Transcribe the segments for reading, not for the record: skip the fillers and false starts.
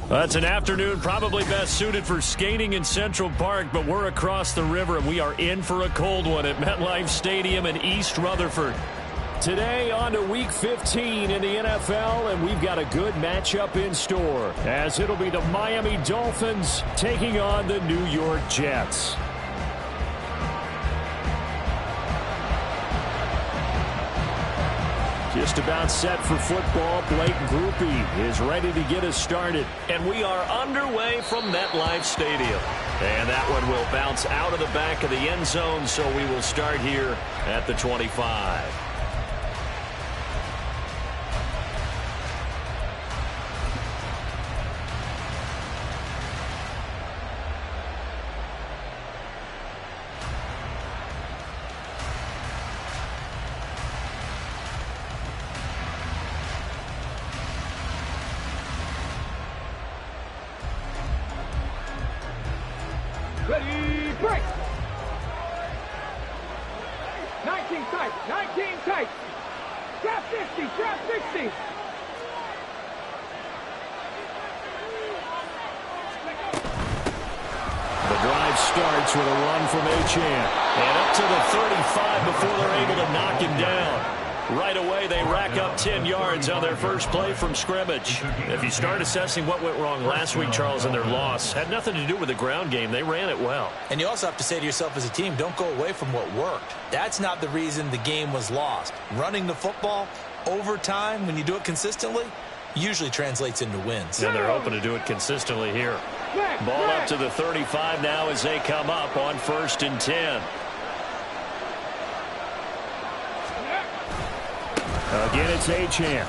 It's an afternoon probably best suited for skating in Central Park, but we're across the river, and we are in for a cold one at MetLife Stadium in East Rutherford. Today on to Week 15 in the NFL, and we've got a good matchup in store, as it'll be the Miami Dolphins taking on the New York Jets. Just about set for football. Blake Grupe is ready to get us started. And we are underway from MetLife Stadium. And that one will bounce out of the back of the end zone, so we will start here at the 25. Ready, break! 19 tight, 19 tight! Trap 50, trap 60! The drive starts with a run from Achane. And up to the 35 before they're able to knock him down. Right away, they rack up 10 yards on their first play from scrimmage. If you start assessing what went wrong last week, Charles, in their loss, had nothing to do with the ground game. They ran it well. And you also have to say to yourself as a team, don't go away from what worked. That's not the reason the game was lost. Running the football over time, when you do it consistently, usually translates into wins. And they're hoping to do it consistently here. Ball up to the 35 now as they come up on 1st and 10. Again, it's Achane.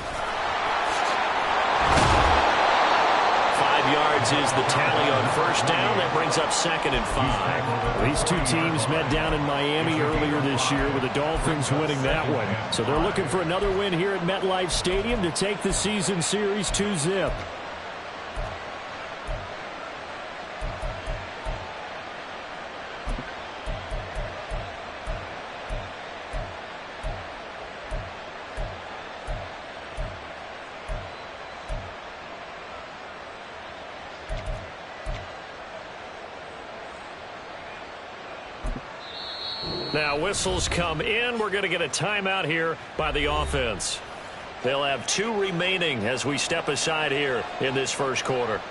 5 yards is the tally on first down. That brings up 2nd and 5. These two teams met down in Miami earlier this year with the Dolphins winning that one. So they're looking for another win here at MetLife Stadium to take the season series 2-zip. Now whistles come in. We're going to get a timeout here by the offense. They'll have 2 remaining as we step aside here in this first quarter.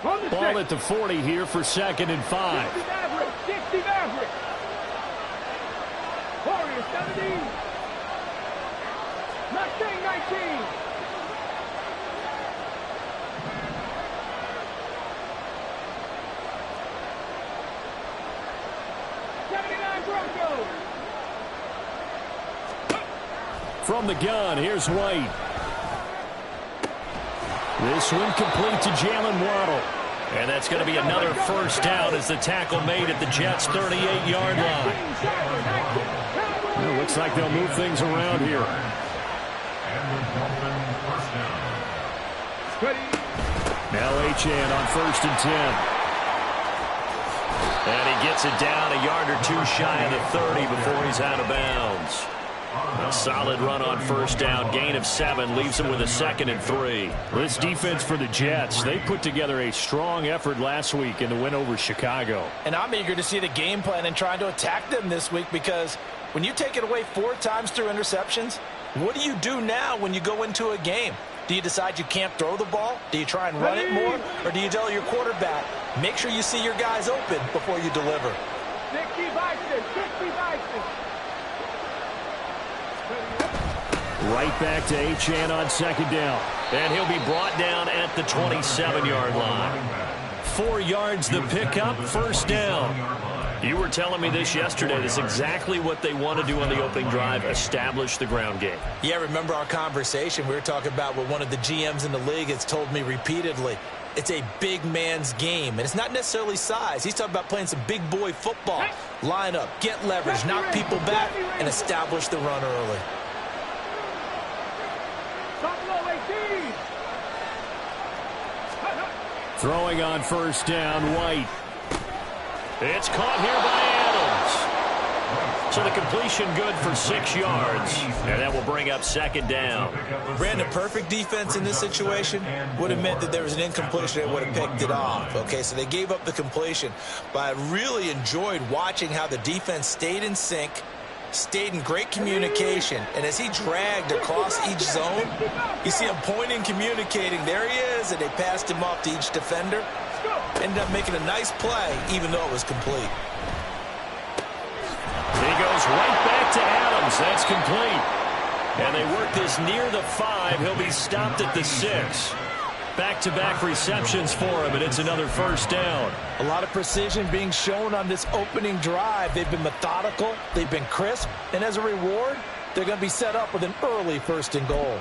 Ball at the 40 here for 2nd and 5. 60 Maverick. Warriors 17. Mustang 19. From the gun, here's White. This one complete to Jalen Waddle. And that's going to be another first down as the tackle made at the Jets' 38-yard line. Well, looks like they'll move things around here. Now Achane on 1st and 10. And he gets it down a yard or 2 shy of the 30 before he's out of bounds. A solid run on first down. Gain of 7 leaves him with a 2nd and 3. This defense for the Jets, they put together a strong effort last week in the win over Chicago. And I'm eager to see the game plan and trying to attack them this week, because when you take it away 4 times through interceptions, what do you do now when you go into a game? Do you decide you can't throw the ball? Do you try and run it more? Or do you tell your quarterback, make sure you see your guys open before you deliver? 60 Bison, 60 Bison. Right back to Achane on 2nd down. And he'll be brought down at the 27-yard line. 4 yards the pickup, first down. You were telling me this yesterday. That's exactly what they want to do on the opening drive, establish the ground game. Yeah, remember our conversation? We were talking about what one of the GMs in the league has told me repeatedly. It's a big man's game, and it's not necessarily size. He's talking about playing some big boy football. Line up, get leverage, knock people back, and establish the run early. Throwing on first down, White. It's caught here by Adams. So the completion good for 6 yards. And that will bring up second down. Brandon, perfect defense in this situation would have meant that there was an incompletion that would have picked it off. Okay, so they gave up the completion. But I really enjoyed watching how the defense stayed in sync, stayed in great communication, and as he dragged across each zone, you see him pointing, communicating. There he is, and they passed him off to each defender. Ended up making a nice play, even though it was complete. He goes right back to Adams. That's complete. And they work this near the 5. He'll be stopped at the 6. Back-to-back receptions for him, and it's another first down. A lot of precision being shown on this opening drive. They've been methodical, they've been crisp, and as a reward, they're going to be set up with an early 1st and goal.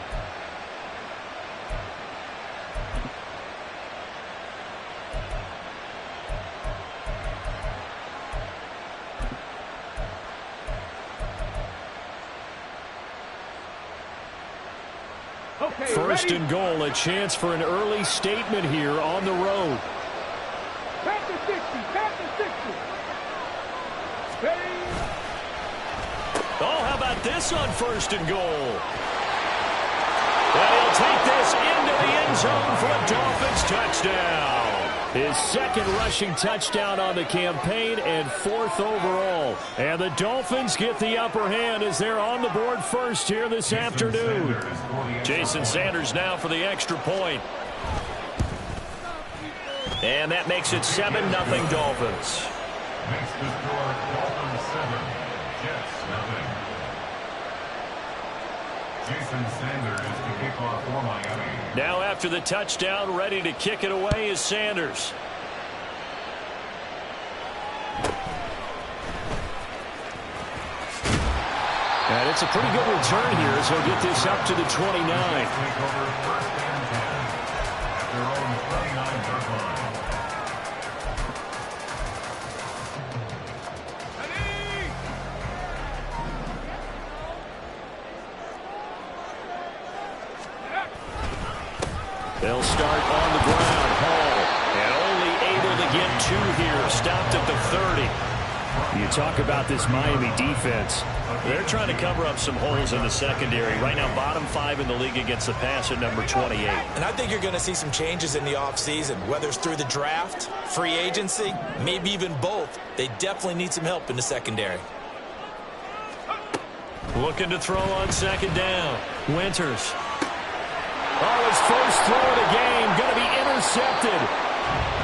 First and goal, a chance for an early statement here on the road. Back to 60, back to 60. Ready. Oh, how about this on first and goal? And he'll take this into the end zone for a Dolphins touchdown. His 2nd rushing touchdown on the campaign and 4th overall. And the Dolphins get the upper hand as they're on the board first here this afternoon. Jason Sanders now for the extra point. And that makes it 7-0 Dolphins. Makes the score Dolphins 7, Jets 0. Jason Sanders to kick off for Miami. Now after the touchdown, ready to kick it away is Sanders. And it's a pretty good return here as he'll get this up to the 29. They'll start on the ground. Hall, and only able to get 2 here. Stopped at the 30. You talk about this Miami defense. They're trying to cover up some holes in the secondary. Right now, bottom 5 in the league against the pass at number 28. And I think you're going to see some changes in the offseason, whether it's through the draft, free agency, maybe even both. They definitely need some help in the secondary. Looking to throw on second down. Winters. Oh, his first throw of the game going to be intercepted.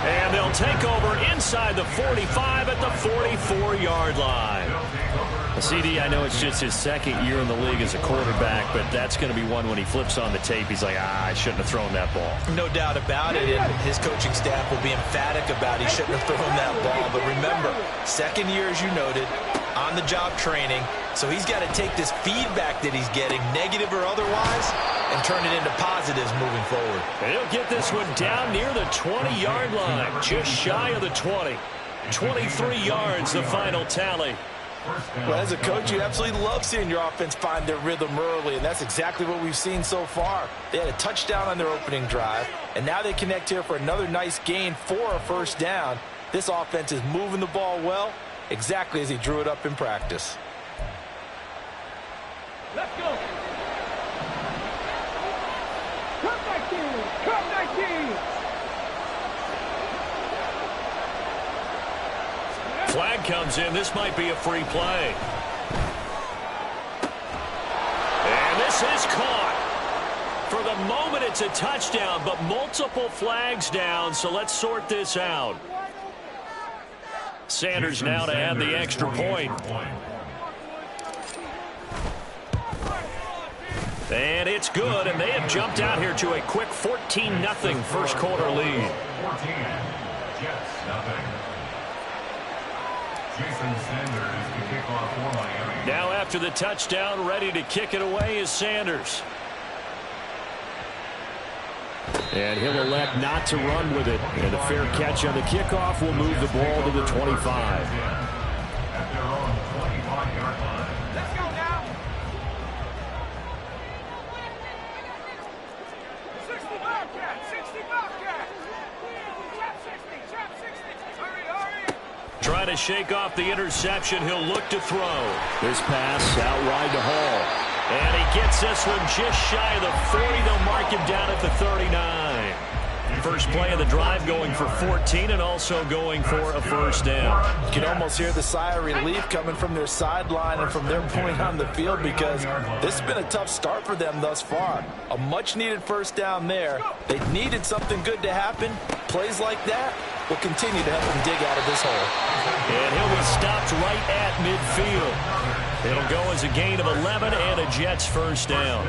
And they'll take over inside the 45 at the 44-yard line. CD, I know it's just his 2nd year in the league as a quarterback, but that's going to be one when he flips on the tape, he's like, I shouldn't have thrown that ball. No doubt about it, and his coaching staff will be emphatic about he shouldn't have thrown that ball. But remember, 2nd year, as you noted, on-the-job training, so he's got to take this feedback that he's getting, negative or otherwise, and turn it into positives moving forward. And he'll get this one down near the 20-yard line, just shy of the 20. 23 yards, the final tally. Well, as a coach, you absolutely love seeing your offense find their rhythm early, and that's exactly what we've seen so far. They had a touchdown on their opening drive, and now they connect here for another nice gain for a first down. This offense is moving the ball well, exactly as he drew it up in practice. Let's go. Come 19. Come 19. Flag comes in. This might be a free play. And this is caught. For the moment, it's a touchdown, but multiple flags down, so let's sort this out. Sanders now to add the extra point. And it's good, and they have jumped out here to a quick 14-0 first quarter lead. 14, Jets 0. Jason Sanders to kick off for Miami. Now after the touchdown, ready to kick it away is Sanders. And he'll elect not to run with it. And a fair catch on the kickoff will move the ball to the 25. At their own 25-yard line. Let's go now. 60 Bobcat, 60 Bobcat. Trap 60, trap 60. Hurry, hurry. Trying to shake off the interception. He'll look to throw. This pass out wide to Hall. And he gets this one just shy of the 40. They'll mark him down at the 39. First play of the drive going for 14 and also going for a first down. You can almost hear the sigh of relief coming from their sideline and from their point on the field because this has been a tough start for them thus far. A much-needed first down there. They needed something good to happen. Plays like that will continue to help them dig out of this hole. And he'll be stopped right at midfield. It'll go as a gain of 11 and a Jets first down.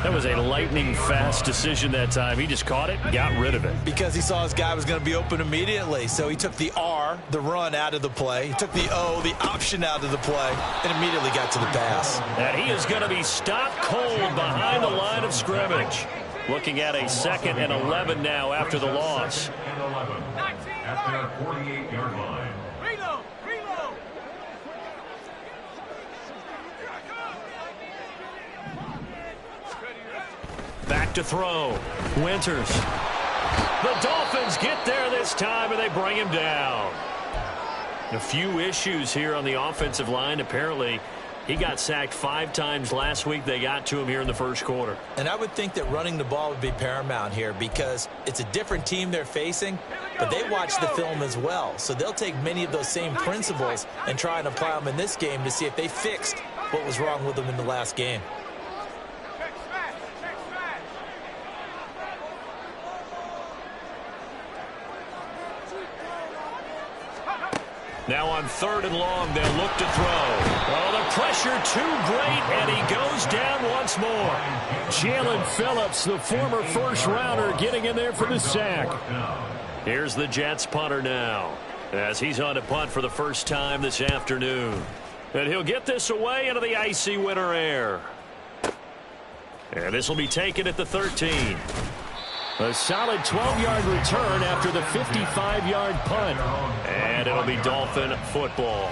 That was a lightning-fast decision that time. He just caught it and got rid of it. Because he saw his guy was going to be open immediately. So he took the R, the run, out of the play. He took the O, the option, out of the play, and immediately got to the pass. And he is going to be stopped cold behind the line of scrimmage. Looking at a 2nd and 11 now after the loss. And 11 at their 48-yard line. Reload! Back to throw. Winters. The Dolphins get there this time, and they bring him down. A few issues here on the offensive line. Apparently, he got sacked 5 times last week. They got to him here in the first quarter. And I would think that running the ball would be paramount here because it's a different team they're facing, but they watch the film as well. So they'll take many of those same principles and try and apply them in this game to see if they fixed what was wrong with them in the last game. Now on 3rd and long, they'll look to throw. Oh, the pressure too great, and he goes down once more. Jalen Phillips, the former first-rounder, getting in there for the sack. Here's the Jets punter now, as he's on to punt for the first time this afternoon. And he'll get this away into the icy winter air. And this will be taken at the 13. A solid 12-yard return after the 55-yard punt. And it'll be Dolphin football.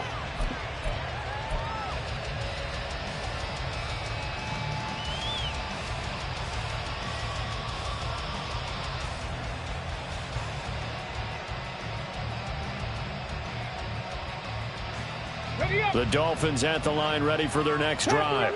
The Dolphins at the line ready for their next drive.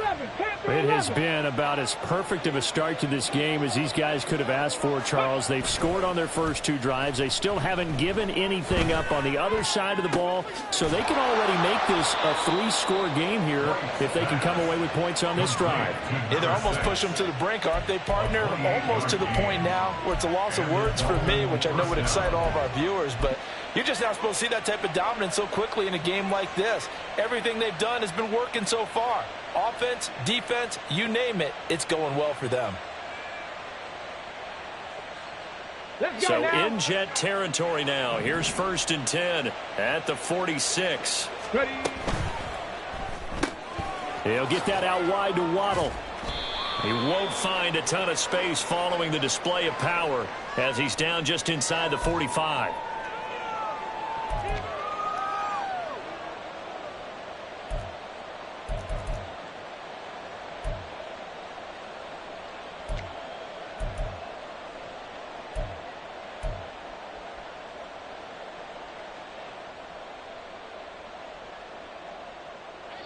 It has been about as perfect of a start to this game as these guys could have asked for, Charles. They've scored on their first 2 drives. They still haven't given anything up on the other side of the ball, so they can already make this a 3-score game here if they can come away with points on this drive. Yeah, they're almost pushing them to the brink, aren't they, partner? Almost to the point now where it's a loss of words for me, which I know would excite all of our viewers, but you're just not supposed to see that type of dominance so quickly in a game like this. Everything they've done has been working so far. Offense, defense, you name it, it's going well for them. So in Jet territory now. Here's 1st and 10 at the 46. Ready. He'll get that out wide to Waddle. He won't find a ton of space following the display of power as he's down just inside the 45.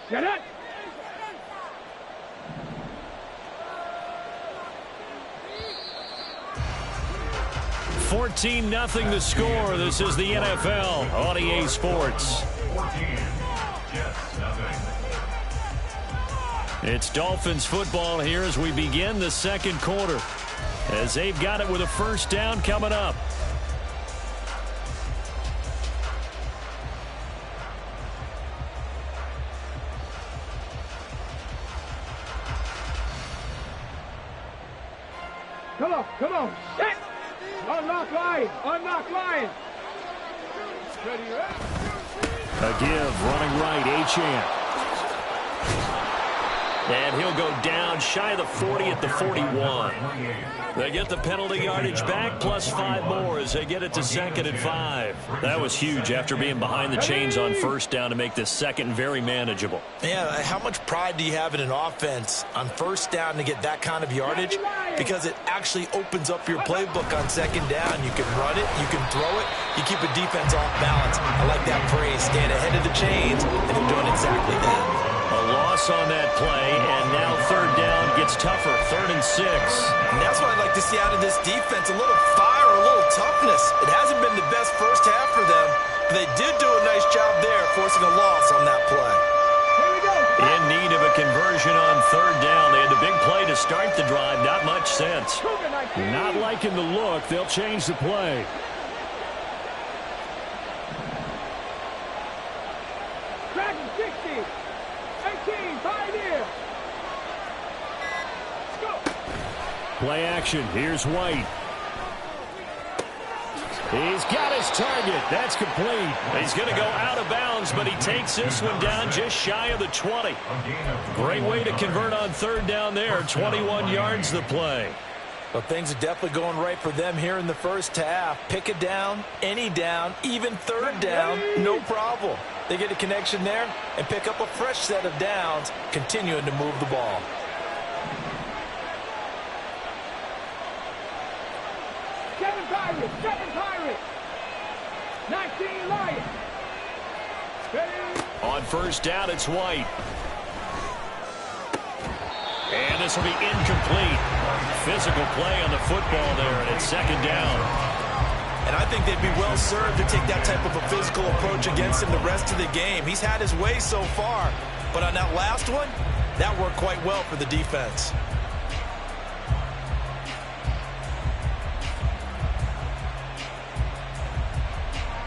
Get it! $14-0 the score. This is the NFL on EA Sports. 14. Jets, nothing. It's Dolphins football here as we begin the second quarter, as they've got it with a first down coming up. Come on, set! Unlock line! Unlock line! Ready, A give, running right, Achane. And he'll go down shy of the 40 at the 41. They get the penalty yardage back, plus 5 more as they get it to 2nd and 5. That was huge after being behind the chains on first down to make this second very manageable. Yeah, how much pride do you have in an offense on first down to get that kind of yardage? Because it actually opens up your playbook on 2nd down. You can run it, you can throw it, you keep a defense off balance. I like that phrase, stand ahead of the chains, and they're doing exactly that. A loss on that play, and now 3rd down gets tougher, 3rd and 6. And that's what I'd like to see out of this defense, a little fire, a little toughness. It hasn't been the best first half for them, but they did do a nice job there, forcing a loss on that play. Here we go. In need of a conversion on 3rd down. They had the big play to start the drive, not much sense. Not liking the look. They'll change the play. Dragon 60. 18, 5 here. Let's go. Play action. Here's White. He's got his target. That's complete. He's going to go out of bounds, but he takes this one down just shy of the 20. Great way to convert on 3rd down there. 21 yards the play. Well, things are definitely going right for them here in the first half. Pick a down, any down, even 3rd down, no problem. They get a connection there and pick up a fresh set of downs, continuing to move the ball. Seven Pirates. 19 Lions. Ready? On first down, it's White. And this will be incomplete. Physical play on the football there, and it's 2nd down. And I think they'd be well served to take that type of a physical approach against him the rest of the game. He's had his way so far, but on that last one, that worked quite well for the defense.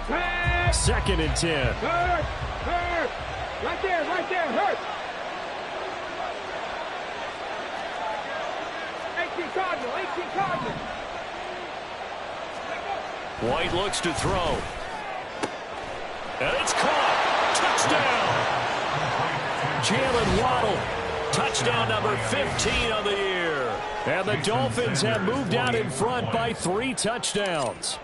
Hurt. 2nd and 10. Hurt. Right there. Hurt. 18 Cardinal. White looks to throw. And it's caught. Touchdown. Jalen Waddle. Touchdown number 15 of the year. And the Dolphins have moved out in front by 3 touchdowns.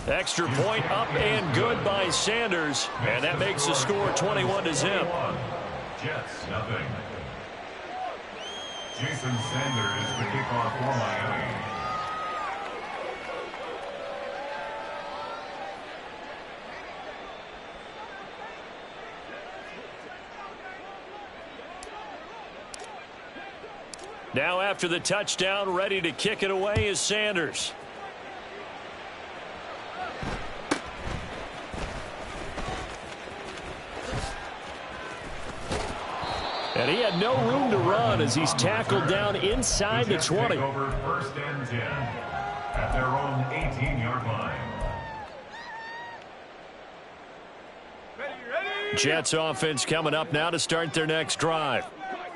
Extra point up and good by Sanders. And that makes the score 21-0. Jets, nothing. Jason Sanders, the kickoff for Miami. Now after the touchdown, ready to kick it away is Sanders. And he had no room to run as he's tackled down inside the 20. Over 1st and 10 at their own 18-yard line. Jets offense coming up now to start their next drive.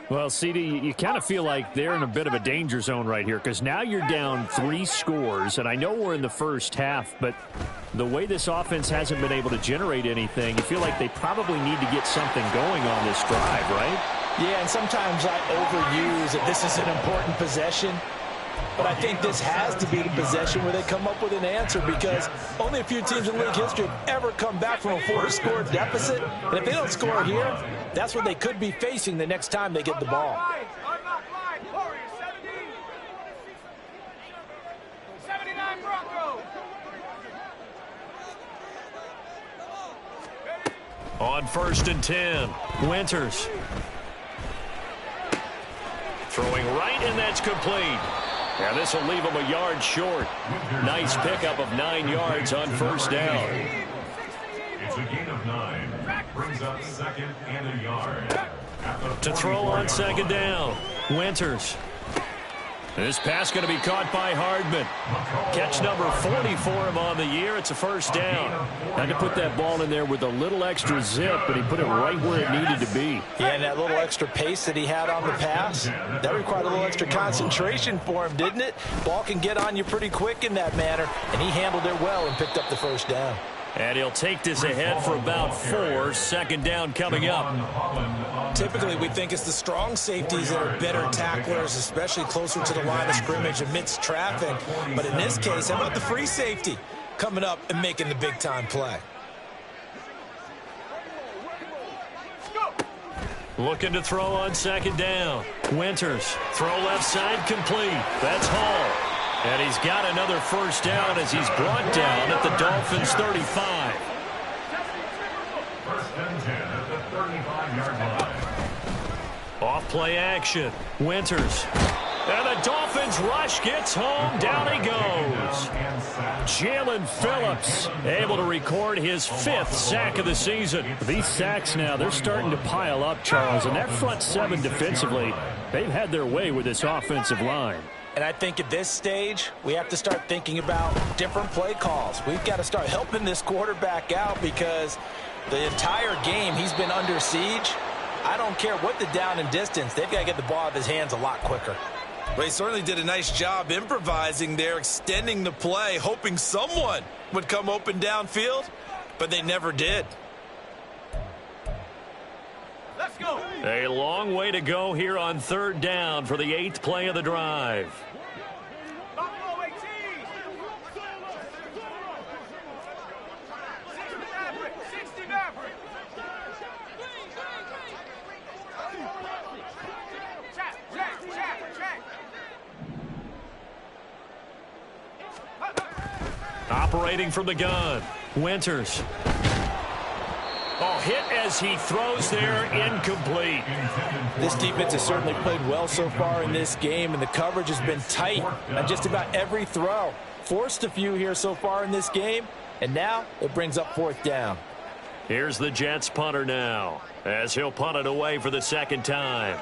Well, CD, you kind of feel like they're in a bit of a danger zone right here because now you're down 3 scores, and I know we're in the first half, but the way this offense hasn't been able to generate anything, you feel like they probably need to get something going on this drive, right? Yeah, and sometimes I overuse that this is an important possession. But I think this has to be the possession where they come up with an answer because only a few teams in league history have ever come back from a 4-score deficit. And if they don't score here, that's what they could be facing the next time they get the ball. On 1st and 10, Winters. Throwing right, and that's complete. And this will leave him a yard short. Nice pickup of 9 yards on first down. It's a gain of 9. Brings up 2nd and a yard. To throw on 2nd down, Winters. This pass going to be caught by Hardman. Catch number 40 for him on the year. It's a first down. Had to put that ball in there with a little extra zip, but he put it right where it needed to be. Yeah, and that little extra pace that he had on the pass, that required a little extra concentration for him, didn't it? Ball can get on you pretty quick in that manner, and he handled it well and picked up the first down. And he'll take this ahead for about 4. Second down coming up. Typically, we think it's the strong safeties that are better tacklers, especially closer to the line of scrimmage amidst traffic. But in this case, how about the free safety coming up and making the big-time play? Looking to throw on second down. Winters, throw left side complete. That's Hall. And he's got another first down as he's brought down at the Dolphins' 35. First and 10 at the 35-yard line. Off play action. Winters. And the Dolphins rush gets home. Down he goes. Jalen Phillips able to record his 5th sack of the season. These sacks now, they're starting to pile up, Charles. And that front 7 defensively, they've had their way with this offensive line. And I think at this stage, we have to start thinking about different play calls. We've got to start helping this quarterback out because the entire game he's been under siege. I don't care what the down and distance. They've got to get the ball out of his hands a lot quicker. Well, he certainly did a nice job improvising there, extending the play, hoping someone would come open downfield, but they never did. Let's go. A long way to go here on third down for the 8th play of the drive. Buffalo 18. 60 Maverick. Operating from the gun. Winters. Oh, hit as he throws there, incomplete. This defense has certainly played well so far in this game, and the coverage has been tight on just about every throw. Forced a few here so far in this game, and now it brings up 4th down. Here's the Jets punter now, as he'll punt it away for the 2nd time.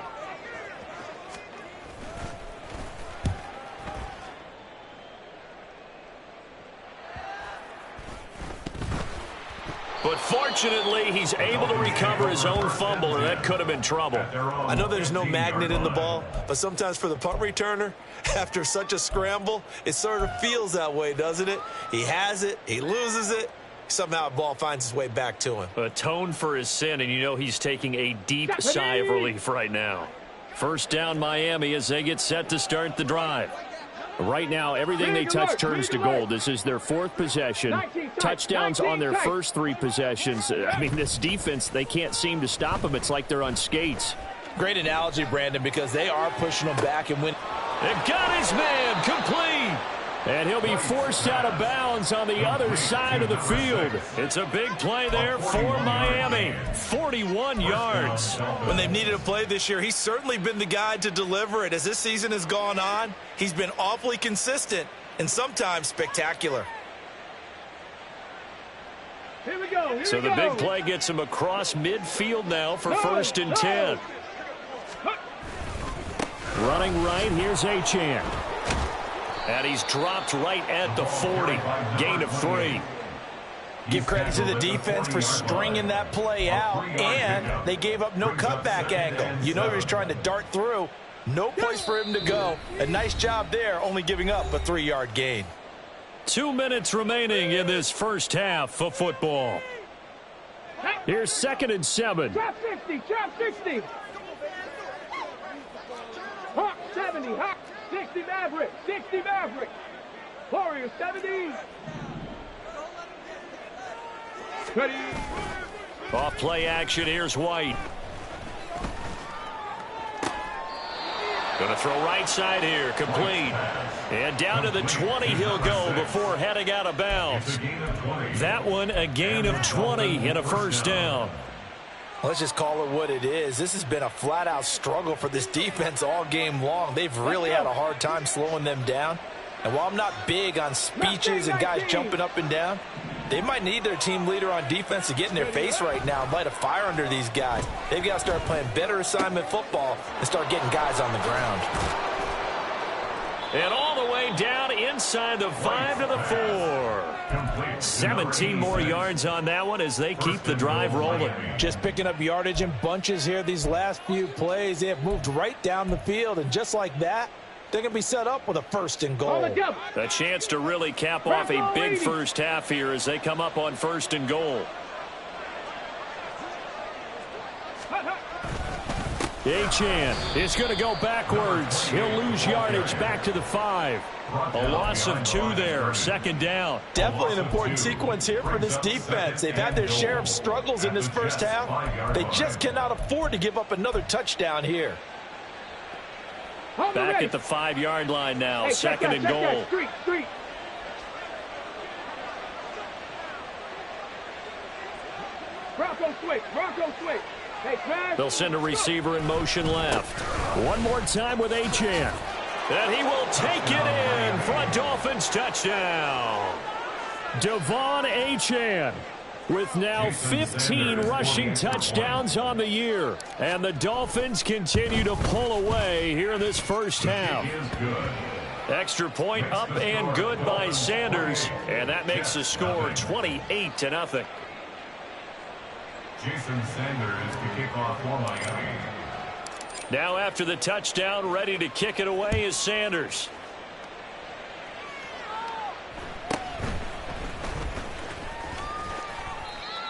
But fortunately, he's able to recover his own fumble, or that could have been trouble. I know there's no magnet in the ball, but sometimes for the punt returner, after such a scramble, it sort of feels that way, doesn't it? He has it, he loses it, somehow the ball finds its way back to him. Atone for his sin, and you know he's taking a deep sigh of relief right now. First down Miami as they get set to start the drive. Right now, everything they touch turns to gold. This is their 4th possession. Touchdowns on their first 3 possessions. I mean, this defense, they can't seem to stop them. It's like they're on skates. Great analogy, Brandon, because they are pushing them back and win. It got his man complete. And he'll be forced out of bounds on the other side of the field. It's a big play there for Miami. 41 yards. When they've needed a play this year, he's certainly been the guy to deliver it. As this season has gone on, he's been awfully consistent and sometimes spectacular. Here we go. So the big play gets him across midfield now for 1st and 10. Running right, here's Achane. And he's dropped right at the 40. Gain of 3. Give credit to the defense for stringing that play out, and they gave up no cutback angle. You know he was trying to dart through. No place for him to go. A nice job there, only giving up a 3-yard gain. 2 minutes remaining in this first half of football. Here's 2nd and 7. Trap 60, trap 60. Hawk 70, Hawk 60 Maverick, 60 Maverick. Warriors 70. Ready. Off play action, here's White. Going to throw right side here, complete. And down to the 20 he'll go before heading out of bounds. That one a gain of 20 and a first down. Let's just call it what it is. This has been a flat-out struggle for this defense all game long. They've really had a hard time slowing them down. And while I'm not big on speeches and guys jumping up and down, they might need their team leader on defense to get in their face right now and light a fire under these guys. They've got to start playing better assignment football and start getting guys on the ground. And all the way down inside the 5 to the 4. 17 more yards on that one as they keep the drive rolling. Just picking up yardage in bunches here these last few plays. They have moved right down the field, and just like that, They can be set up with a 1st and goal. A chance to really cap off a big first half here as they come up on 1st and goal. Achane is going to go backwards. He'll lose yardage back to the 5. A loss of 2 there. 2nd down. Definitely an important sequence here for this defense. They've had their share of struggles in this first half. They just cannot afford to give up another touchdown here. Back at the 5-yard line now. Hey, 2nd and goal. Street. Bronco switch. Hey, they'll send a receiver in motion left. One more time with Achane. And he will take it in for a Dolphins touchdown. Devon Achane with now 15 rushing touchdowns on the year. And the Dolphins continue to pull away here in this first half. Extra point up and good by Sanders. And that makes the score 28-0. Jason Sanders to kick off for Miami. Now after the touchdown, ready to kick it away is Sanders.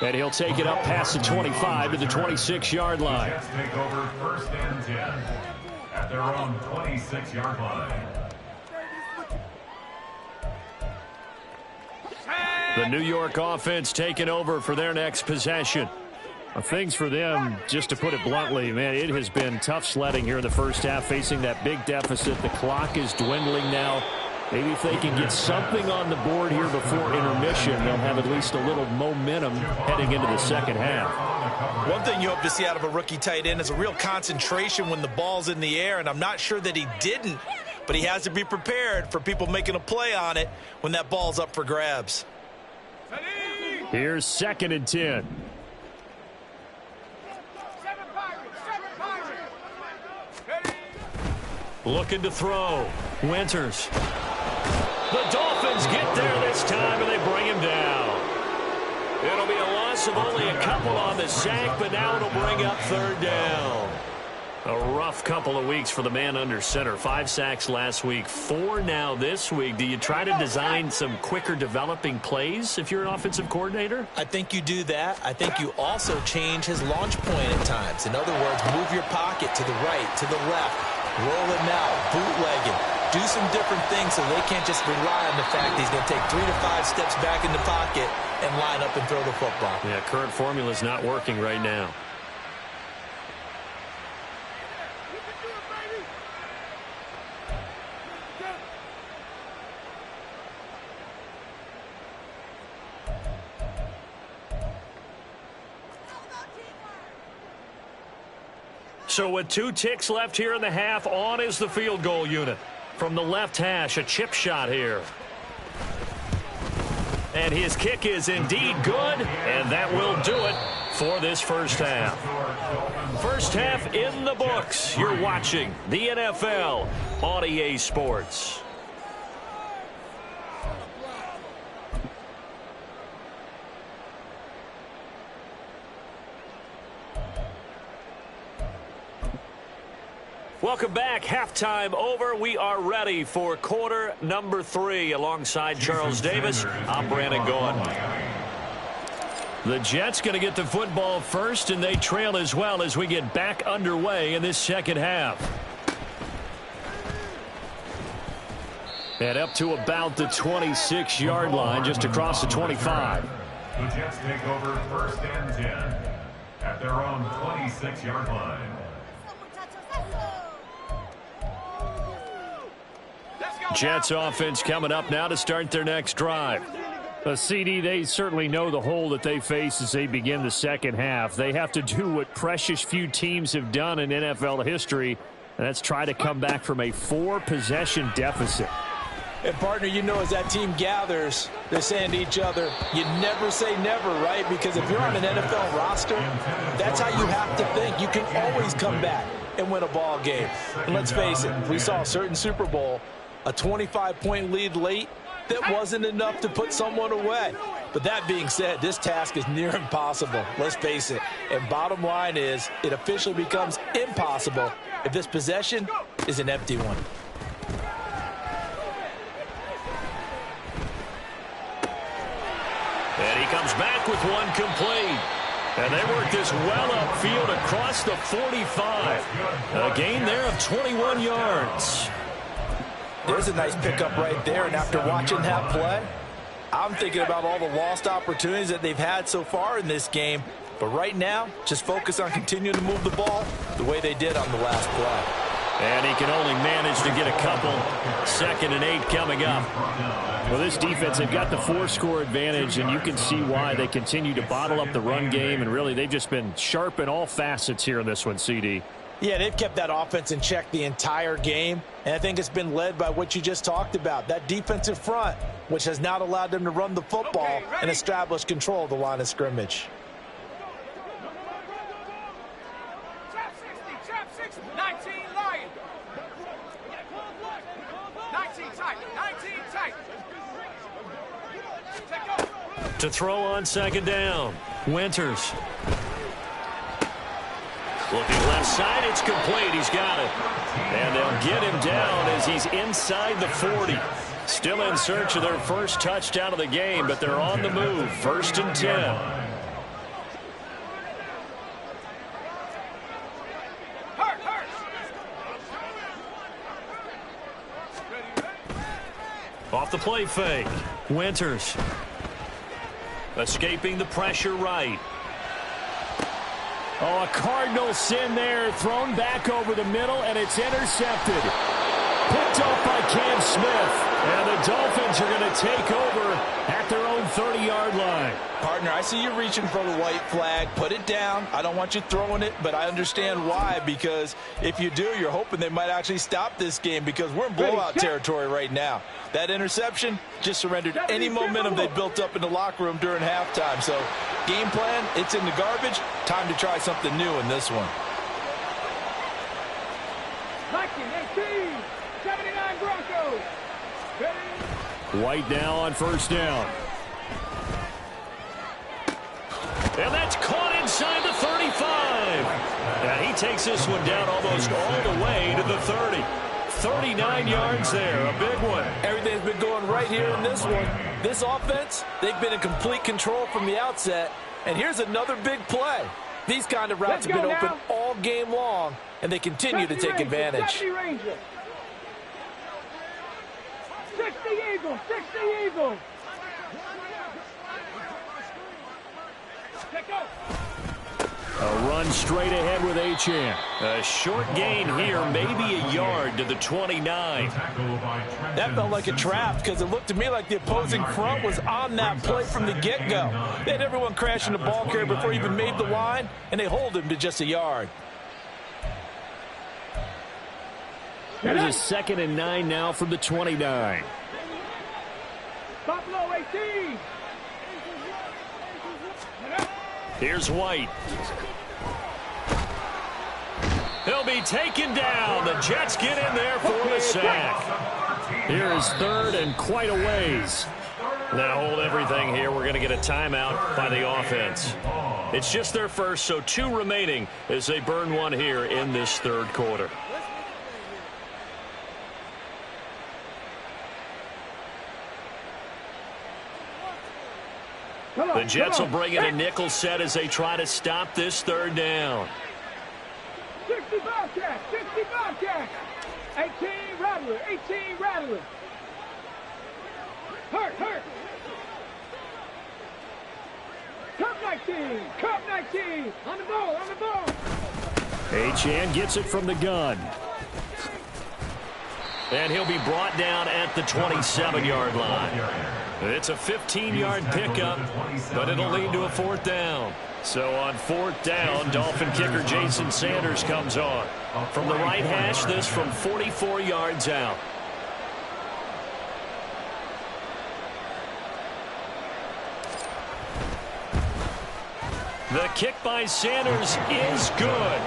And he'll take it up past the 25 to the 26-yard line. Jets take over 1st and 10 at their own 26-yard line. The New York offense taking over for their next possession. Things for them, just to put it bluntly, man, it has been tough sledding here in the first half, facing that big deficit. The clock is dwindling now. Maybe if they can get something on the board here before intermission, they'll have at least a little momentum heading into the second half. One thing you hope to see out of a rookie tight end is a real concentration when the ball's in the air, and I'm not sure that he didn't, but he has to be prepared for people making a play on it when that ball's up for grabs. Here's 2nd and 10. Looking to throw. Winters. The Dolphins get there this time, and they bring him down. It'll be a loss of only a couple on the sack, but now it'll bring up 3rd down. A rough couple of weeks for the man under center. 5 sacks last week, 4 now this week. Do you try to design some quicker developing plays if you're an offensive coordinator? I think you do that. I think you also change his launch point at times. In other words, move your pocket to the right, to the left, roll it out, bootleg it. Do some different things so they can't just rely on the fact that he's going to take 3 to 5 steps back in the pocket and line up and throw the football. Yeah, current formula is not working right now. So with 2 ticks left here in the half, on is the field goal unit. From the left hash, a chip shot here. And his kick is indeed good, and that will do it for this first half. First half in the books. You're watching the NFL on EA Sports. Welcome back. Halftime over. We are ready for quarter number 3. Alongside Charles Davis, I'm Brandon Gaughan. The Jets going to get the football first, and they trail as well as we get back underway in this second half. And up to about the 26-yard line, just across the 25. The Jets take over 1st and 10 at their own 26-yard line. Jets offense coming up now to start their next drive. CD, they certainly know the hole that they face as they begin the second half. They have to do what precious few teams have done in NFL history, and that's try to come back from a 4-possession deficit. And, partner, you know, as that team gathers, they're saying to each other, you never say never, right? Because if you're on an NFL roster, that's how you have to think. You can always come back and win a ball game. And let's face it, we saw a certain Super Bowl, a 25-point lead late, that wasn't enough to put someone away. But that being said, this task is near impossible. Let's face it. And bottom line is, it officially becomes impossible if this possession is an empty one. with one complete. And they work this well upfield across the 45. A gain there of 21 yards. There's a nice pickup right there, and after watching that play, I'm thinking about all the lost opportunities that they've had so far in this game. But right now, just focus on continuing to move the ball the way they did on the last play. And he can only manage to get a couple. 2nd and 8 coming up. Well, this defense, they've got the 4-score advantage, and you can see why they continue to bottle up the run game. And really, they've just been sharp in all facets here in this one, CD. Yeah, they've kept that offense in check the entire game. And I think it's been led by what you just talked about, that defensive front, which has not allowed them to run the football and establish control of the line of scrimmage. Trap 60, trap 60, 19 Lion. 19 tight, 19 tight. Take over. To throw on 2nd down. Winters. Looking left side, it's complete. He's got it. And they'll get him down as he's inside the 40. Still in search of their first touchdown of the game, but they're on the move. 1st and 10. Off the play fake. Winters. Escaping the pressure right. Oh, a cardinal sin there. Thrown back over the middle, and it's intercepted. Picked off by Cam Smith. And the Dolphins are going to take over at their own 30-yard line. Partner, I see you reaching for the white flag. Put it down. I don't want you throwing it, but I understand why, because if you do, you're hoping they might actually stop this game, because we're in blowout territory right now. That interception just surrendered any momentum they built up in the locker room during halftime. So game plan, it's in the garbage. Time to try something new in this one. 19-18, 79 Broncos. White now on 1st down. And that's caught inside the 35. And he takes this one down almost all the way to the 30. 39 yards there, a big one. Everything's been going right here in this one. This offense, they've been in complete control from the outset. And here's another big play. These kind of routes have been open all game long, and they continue to take advantage. 60 Eagles, 60 Eagles. Take off. A run straight ahead with Achane. A short gain here, maybe a yard to the 29. That felt like a trap, because it looked to me like the opposing front was on that play from the get-go. They had everyone crashing the ball carrier before he even made the line, and they hold him to just a yard. There's a 2nd and 9 now from the 29. Buffalo 18. Here's White. He'll be taken down. The Jets get in there for the sack. Here is 3rd and quite a ways. Now hold everything here. We're going to get a timeout by the offense. It's just their first, so 2 remaining as they burn one here in this 3rd quarter. The Jets will bring in a nickel set as they try to stop this 3rd down. 60 Bobcats, 60 Bobcats. 18 Rattler, 18 Rattler. Hurt. Cup 19, Cup 19. On the ball. Achane gets it from the gun. And he'll be brought down at the 27-yard line. It's a 15-yard pickup, but it'll lead to a 4th down. So on 4th down, Dolphin kicker Jason Sanders comes on. From the right hash, this from 44 yards out. The kick by Sanders is good.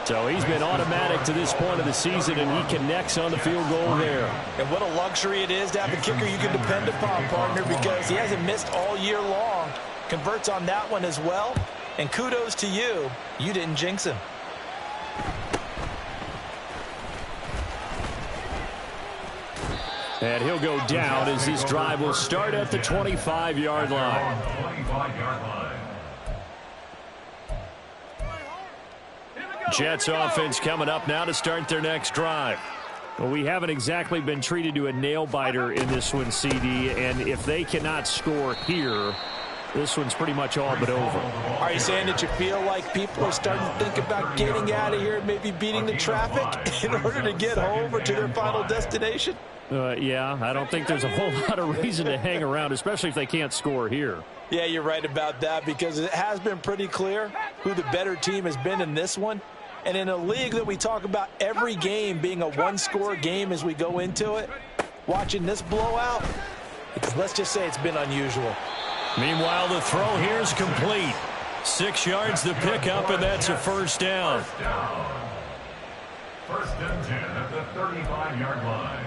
So he's been automatic to this point of the season, and he connects on the field goal there. And what a luxury it is to have a kicker you can depend upon, partner, because he hasn't missed all year long. Converts on that one as well. And kudos to you. You didn't jinx him. And he'll go down as this drive will start at the 25-yard line. 25-yard line. Jets offense coming up now to start their next drive. Well, we haven't exactly been treated to a nail-biter in this one, CD, and if they cannot score here, this one's pretty much all but over. Are you saying that you feel like people are starting to think about getting out of here and maybe beating the traffic in order to get home or to their final destination? Yeah, I don't think there's a whole lot of reason to hang around, especially if they can't score here. Yeah, you're right about that because it has been pretty clear who the better team has been in this one. And in a league that we talk about every game being a one-score game as we go into it, watching this blowout, let's just say it's been unusual. Meanwhile, the throw here is complete. 6 yards the pickup, and that's a first down. First and 10 at the 35-yard line.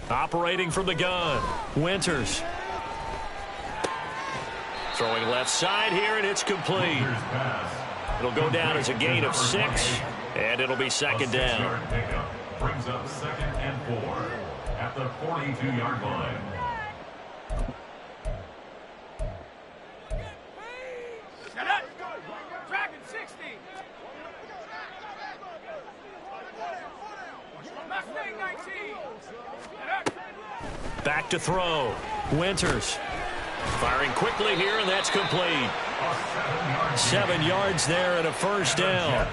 Operating from the gun, Winters. Throwing left side here, and it's complete. It'll go down as a gain of 6, and it'll be second down. Brings up 2nd and 4 at the 42-yard line. Dragon 60. Mustang 19. Back to throw. Winters firing quickly here, and that's complete. 7 yards there and a first down.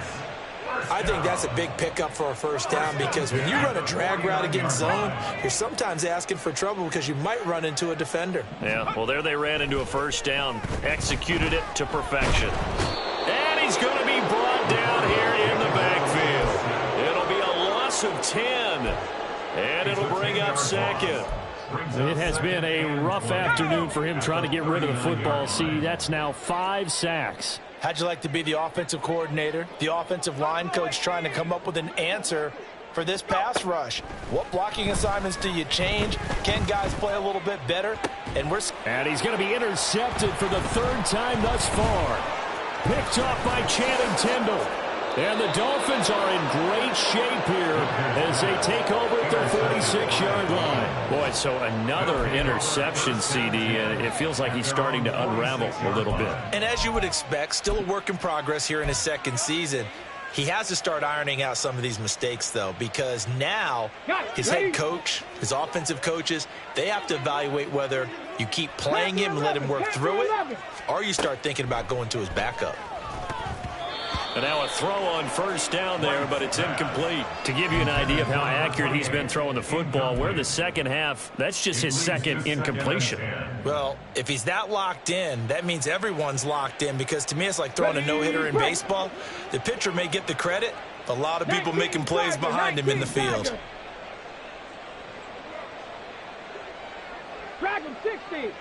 I think that's a big pickup for a first down because when you run a drag route against zone, you're sometimes asking for trouble because you might run into a defender. Yeah, well, there they ran into a first down. Executed it to perfection. And he's going to be brought down here in the backfield. It'll be a loss of 10. And it'll bring up second. It has been a rough afternoon for him trying to get rid of the football. See, that's now 5 sacks. How'd you like to be the offensive coordinator, the offensive line coach trying to come up with an answer for this pass rush? What blocking assignments do you change? Can guys play a little bit better? And he's going to be intercepted for the 3rd time thus far. Picked off by Channing Tindall. And the Dolphins are in great shape here as they take over at their 46-yard line. Boy, so another interception, CD. It feels like he's starting to unravel a little bit. And as you would expect, still a work in progress here in his 2nd season. He has to start ironing out some of these mistakes, though, because now his head coach, his offensive coaches, they have to evaluate whether you keep playing him and let him work through it, or you start thinking about going to his backup. And now a throw on first down there, but it's incomplete. To give you an idea of how accurate he's been throwing the football, we're the second half. That's just his 2nd incompletion. Well, if he's that locked in, that means everyone's locked in because to me it's like throwing a no-hitter in baseball. The pitcher may get the credit, but a lot of people making plays behind him in the field. Dragon 60.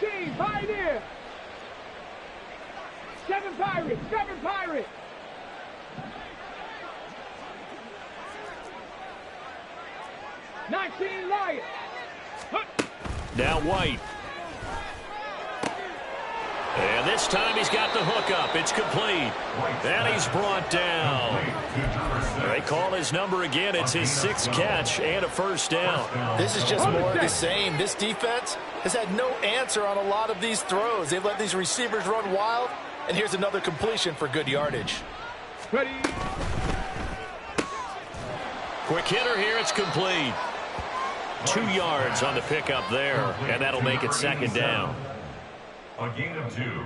18. Pioneer. 7 Pirates. 7 Pirates. Lions. Now White. And this time he's got the hook up. It's complete. And he's brought down. They call his number again. It's his 6th catch and a first down. This is just more of the same. This defense has had no answer on a lot of these throws. They've let these receivers run wild. And here's another completion for good yardage. Ready. Quick hitter here. It's complete. 2 yards on the pickup there. And that'll make it second down. A gain of 2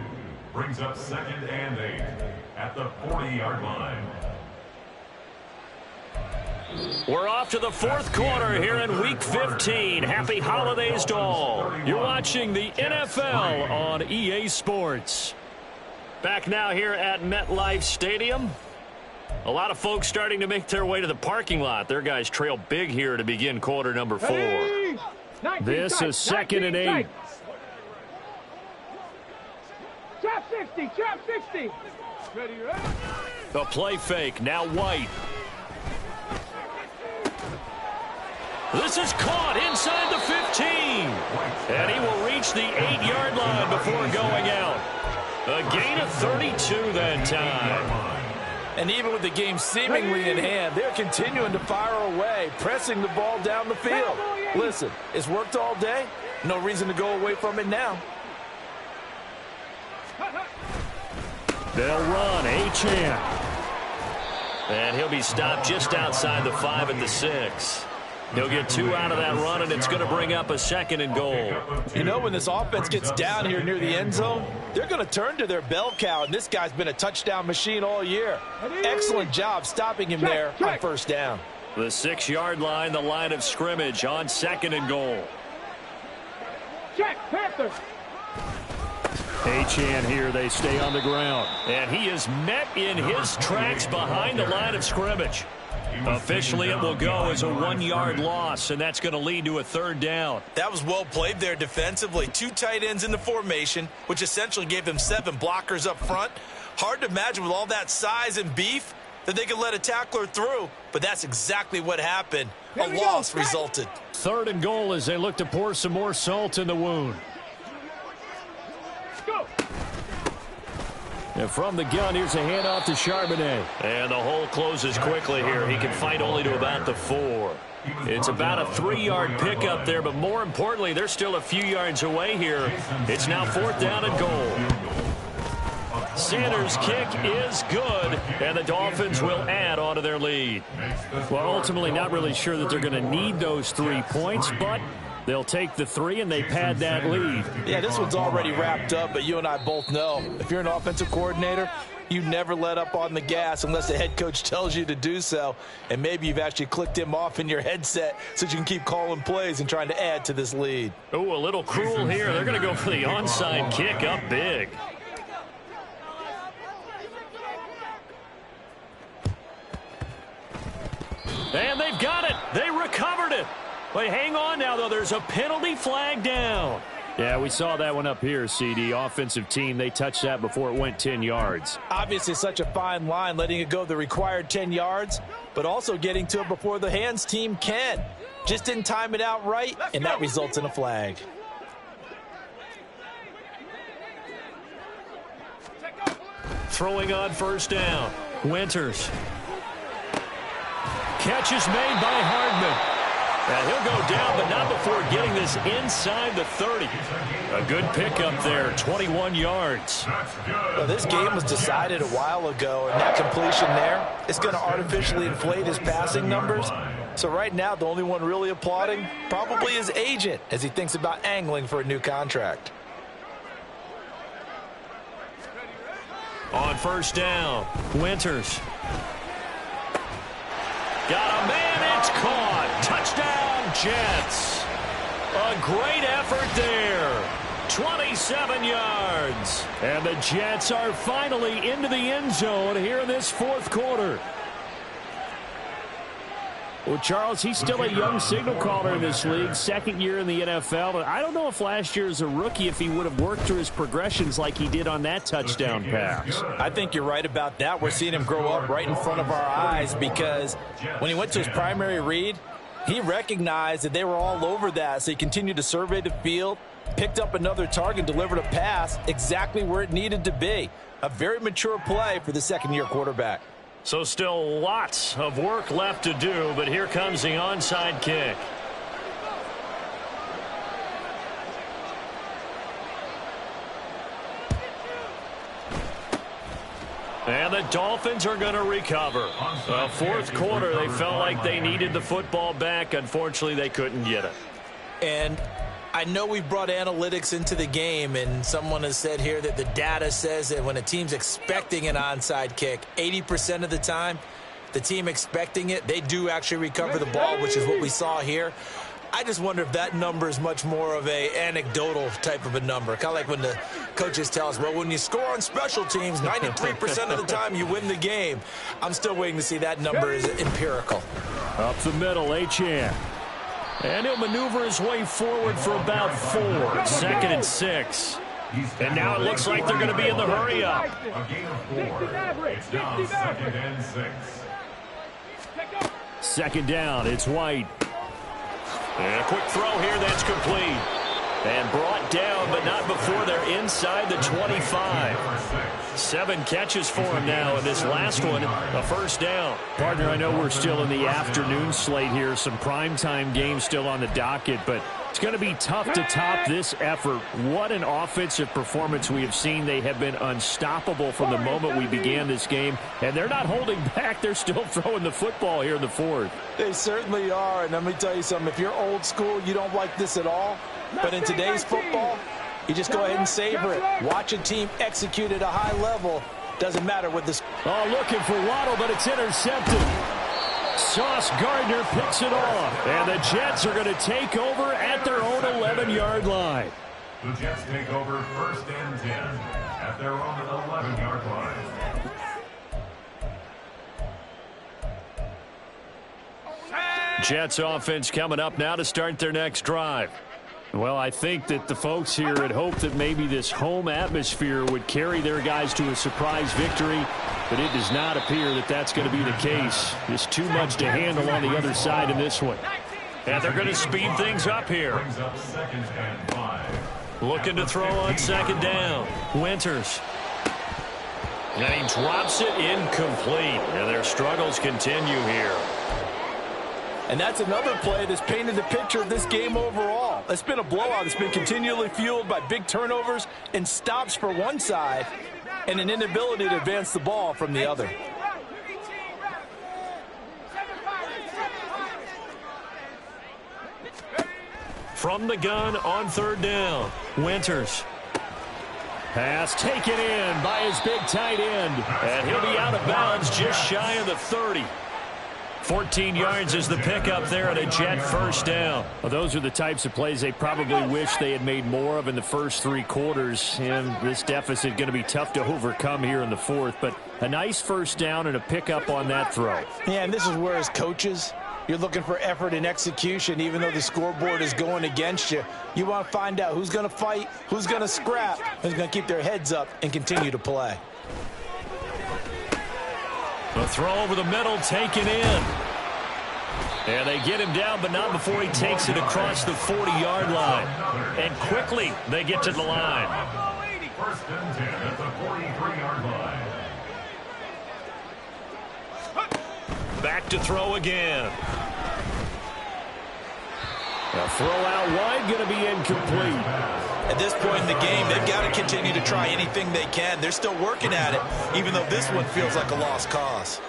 brings up 2nd and 8 at the 40-yard line. We're off to the 4th quarter here in Week 15. Happy holidays to all. You're watching the NFL on EA Sports. Back now here at MetLife Stadium. A lot of folks starting to make their way to the parking lot. Their guys trail big here to begin quarter number 4. This is 2nd and 8. Trap 60, trap 60. Ready, ready. The play fake, now White. This is caught inside the 15. And he will reach the 8-yard line before going out. A gain of 32 that time. And even with the game seemingly in hand, they're continuing to fire away, pressing the ball down the field. Listen, it's worked all day. No reason to go away from it now. They'll run. Achane. And he'll be stopped just outside the 5 at the 6. He'll get 2 out of that run, and it's going to bring up a 2nd and goal. You know, when this offense gets down here near the end zone, they're going to turn to their bell cow, and this guy's been a touchdown machine all year. Excellent job stopping him there on first down. The 6-yard line, the line of scrimmage on 2nd and goal. Check, Panthers. Achane here. They stay on the ground. And he is met in his tracks behind the line of scrimmage. Officially, it will go as a 1-yard loss, and that's going to lead to a 3rd down. That was well played there defensively. 2 tight ends in the formation, which essentially gave them 7 blockers up front. Hard to imagine with all that size and beef that they could let a tackler through, but that's exactly what happened. A loss resulted. 3rd and goal as they look to pour some more salt in the wound. Go. And from the gun, here's a handoff to Charbonnet. And the hole closes quickly here. He can fight only to about the 4. It's about a 3-yard pickup there, but more importantly, they're still a few yards away here. It's now 4th down and goal. Sanders' kick is good, and the Dolphins will add on to their lead. Well, ultimately, not really sure that they're going to need those 3 points, but they'll take the 3 and they pad that lead. Yeah, this one's already wrapped up, but you and I both know if you're an offensive coordinator, you never let up on the gas unless the head coach tells you to do so. And maybe you've actually clicked him off in your headset so you can keep calling plays and trying to add to this lead. Oh, a little cruel here. They're going to go for the onside kick up big. And they've got it. They recovered it. But hang on now, though. There's a penalty flag down. Yeah, we saw that one up here, CD. Offensive team, they touched that before it went 10 yards. Obviously such a fine line, letting it go the required 10 yards, but also getting to it before the hands team can. Just didn't time it out right, and that results in a flag. Throwing on 1st down. Winters. Catch is made by Hardman. And he'll go down, but not before getting this inside the 30. A good pickup there, 21 yards. Well, this game was decided a while ago, and that completion there is going to artificially inflate his passing numbers. So right now, the only one really applauding probably his agent as he thinks about angling for a new contract. On 1st down, Winters. Got a man, it's caught. Touchdown, Jets. A great effort there. 27 yards. And the Jets are finally into the end zone here in this 4th quarter. Well, Charles, he's still a young signal caller in this league, 2nd year in the NFL. But I don't know if last year as a rookie, if he would have worked through his progressions like he did on that touchdown pass. I think you're right about that. We're seeing him grow up right in front of our eyes because when he went to his primary read, he recognized that they were all over that. So he continued to survey the field, picked up another target, delivered a pass exactly where it needed to be. A very mature play for the 2nd-year quarterback. So still lots of work left to do, but here comes the onside kick. And the Dolphins are going to recover. 4th quarter, they felt like they needed the football back. Unfortunately, they couldn't get it. And I know we brought analytics into the game, and someone has said here that the data says that when a team's expecting an onside kick, 80% of the time, the team expecting it, they do actually recover the ball, which is what we saw here. I just wonder if that number is much more of a anecdotal type of a number. Kind of like when the coaches tell us, well, when you score on special teams, 93% of the time you win the game. I'm still waiting to see that number is empirical. Up the middle, Achane. And he'll maneuver his way forward for about 4. 2nd and 6. And now it looks like they're going to be in the hurry up. A gain of 4. It's now 2nd and 6. 2nd down, it's White. And a quick throw here that's complete. And brought down, but not before they're inside the 25. 7 catches for him now, and this last one, a first down. Partner, I know we're still in the afternoon slate here. Some primetime games still on the docket, but it's going to be tough to top this effort. What an offensive performance we have seen. They have been unstoppable from the moment we began this game, and they're not holding back. They're still throwing the football here in the fourth. They certainly are, and let me tell you something. If you're old school, you don't like this at all. But in today's football, you just go ahead and savor it. Watch a team execute at a high level. Doesn't matter what this. Oh, looking for Waddle, but it's intercepted. Sauce Gardner picks it off. And the Jets are going to take over at their own 11-yard line. The Jets take over 1st and 10 at their own 11-yard line. Jets offense coming up now to start their next drive. Well, I think that the folks here had hoped that maybe this home atmosphere would carry their guys to a surprise victory, but it does not appear that that's going to be the case. Just too much to handle on the other side in this one. And they're going to speed things up here. Brings up 2nd and 5. Looking to throw on 2nd down. Winters. And he drops it incomplete. And their struggles continue here. And that's another play that's painted the picture of this game overall. It's been a blowout. It's been continually fueled by big turnovers and stops for one side and an inability to advance the ball from the other. From the gun on 3rd down. Winters. Pass taken in by his big tight end. And he'll be out of bounds just shy of the 30. 14 yards is the pickup there and a Jet first down. Well, those are the types of plays they probably wish they had made more of in the first 3 quarters. And this deficit going to be tough to overcome here in the 4th. But a nice first down and a pickup on that throw. Yeah, and this is where as coaches, you're looking for effort and execution. Even though the scoreboard is going against you, you want to find out who's going to fight, who's going to scrap, who's going to keep their heads up and continue to play. The throw over the middle taken in. And they get him down, but not before he takes it across the 40-yard line. And quickly they get to the line. 1st and 10 at the 43-yard line. Back to throw again. A throw out wide going to be incomplete. At this point in the game, they've got to continue to try anything they can. They're still working at it, even though this one feels like a lost cause.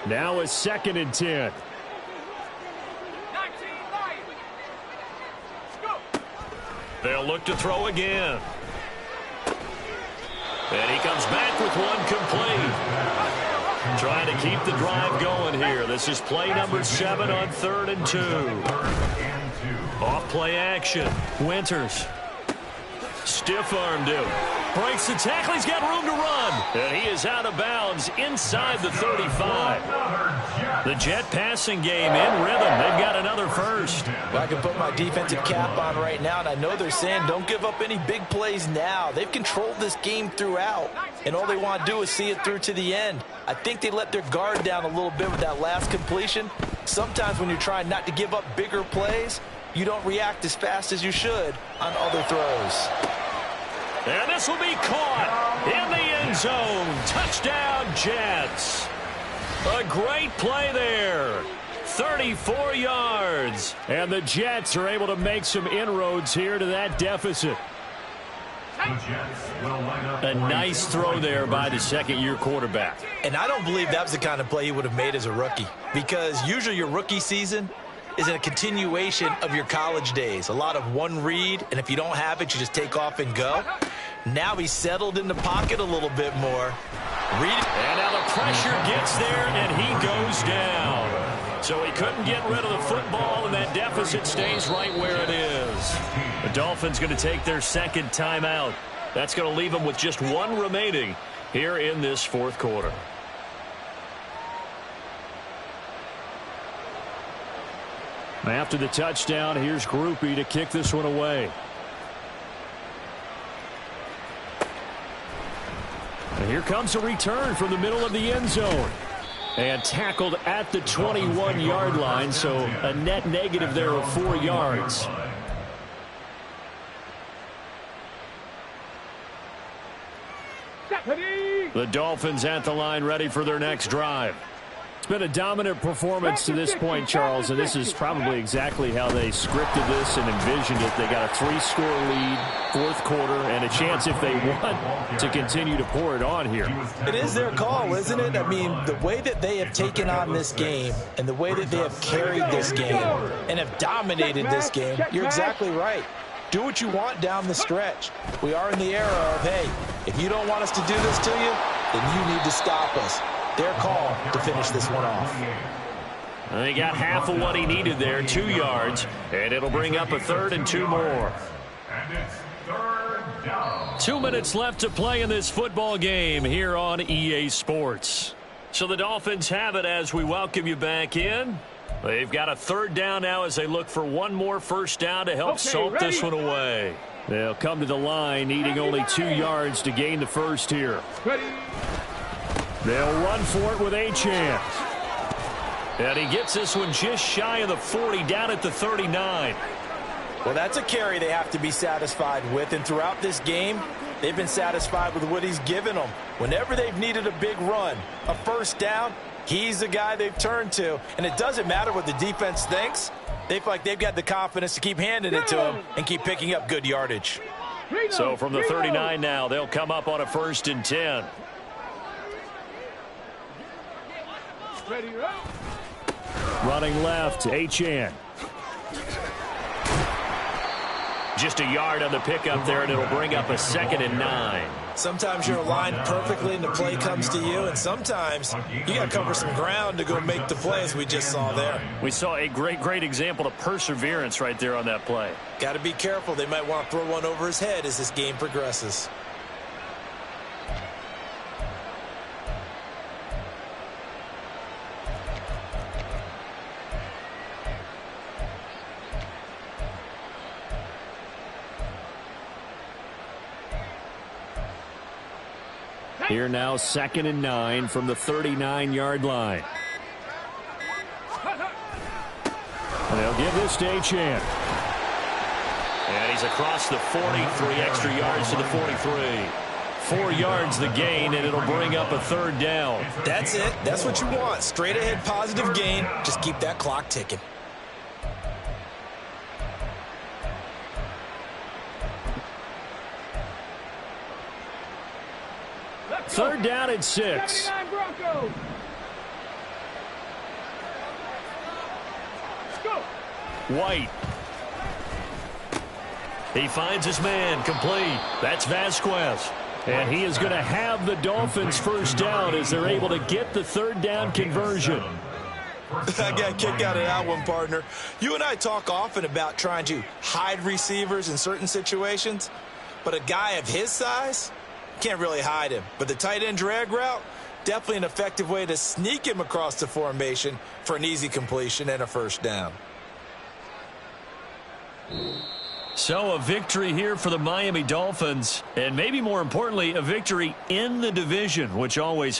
Now it's 2nd and 10. They'll look to throw again. And he comes back with one complete. Trying to keep the drive going here. This is play number 7 on 3rd and 2. Off play action. Winters. Stiff-armed him. Breaks the tackle. He's got room to run. And he is out of bounds inside the 35. The Jet passing game in rhythm. They've got another first. Well, I can put my defensive cap on right now, and I know they're saying don't give up any big plays now. They've controlled this game throughout, and all they want to do is see it through to the end. I think they let their guard down a little bit with that last completion. Sometimes when you're trying not to give up bigger plays, you don't react as fast as you should on other throws. And this will be caught in the end zone. Touchdown, Jets. A great play there. 34 yards. And the Jets are able to make some inroads here to that deficit. A nice throw there by the second-year quarterback. And I don't believe that was the kind of play he would have made as a rookie, because usually your rookie season is a continuation of your college days. A lot of one read, and if you don't have it, you just take off and go. Now he's settled in the pocket a little bit more. Read it. And now the pressure gets there, and he goes down. So he couldn't get rid of the football, and that deficit stays right where it is. The Dolphins going to take their second timeout. That's going to leave them with just one remaining here in this 4th quarter. After the touchdown, here's Grupe to kick this one away. And here comes a return from the middle of the end zone. And tackled at the 21-yard line, so a net negative there of 4 yards. The Dolphins at the line ready for their next drive. It's been a dominant performance to this point, Charles, and this is probably exactly how they scripted this and envisioned it. They got a 3-score lead, fourth quarter, and a chance if they want to continue to pour it on here. It is their call, isn't it? I mean, the way that they have taken on this game and the way that they have carried this game and have dominated this game, you're exactly right. Do what you want down the stretch. We are in the era of, hey, if you don't want us to do this to you, then you need to stop us. Their call to finish this one off. And he got half of what he needed there, 2 yards, and it'll bring up a 3rd and 2 more. And it's 3rd down. 2 minutes left to play in this football game here on EA Sports. So the Dolphins have it as we welcome you back in. They've got a 3rd down now as they look for one more first down to help salt this one away. They'll come to the line needing only 2 yards to gain the first here. They'll run for it with Achane. And he gets this one just shy of the 40, down at the 39. Well, that's a carry they have to be satisfied with, and throughout this game, they've been satisfied with what he's given them. Whenever they've needed a big run, a first down, he's the guy they've turned to. And it doesn't matter what the defense thinks. They feel like they've got the confidence to keep handing it to him and keep picking up good yardage. So from the 39 now, they'll come up on a 1st and 10. Running left, Achane. Just a yard on the pickup there, and it'll bring up a 2nd and 9. Sometimes you're aligned perfectly and the play comes to you, and sometimes you got to cover some ground to go make the play, as we just saw there. We saw a great example of perseverance right there on that play. Got to be careful. They might want to throw one over his head as this game progresses. Here now, 2nd and 9 from the 39-yard line. And they'll give this to Achane. And he's across the 43, extra yards to the 43. 4 yards the gain, and it'll bring up a 3rd down. That's it. That's what you want. Straight ahead positive gain. Just keep that clock ticking. Third down and 6. White. He finds his man, complete. That's Vasquez. And he is going to have the Dolphins first down as they're able to get the 3rd down conversion. I got a kick out of that one, partner. You and I talk often about trying to hide receivers in certain situations, but a guy of his size can't really hide him. But the tight end drag route, definitely an effective way to sneak him across the formation for an easy completion and a first down. So a victory here for the Miami Dolphins, and maybe more importantly, a victory in the division, which always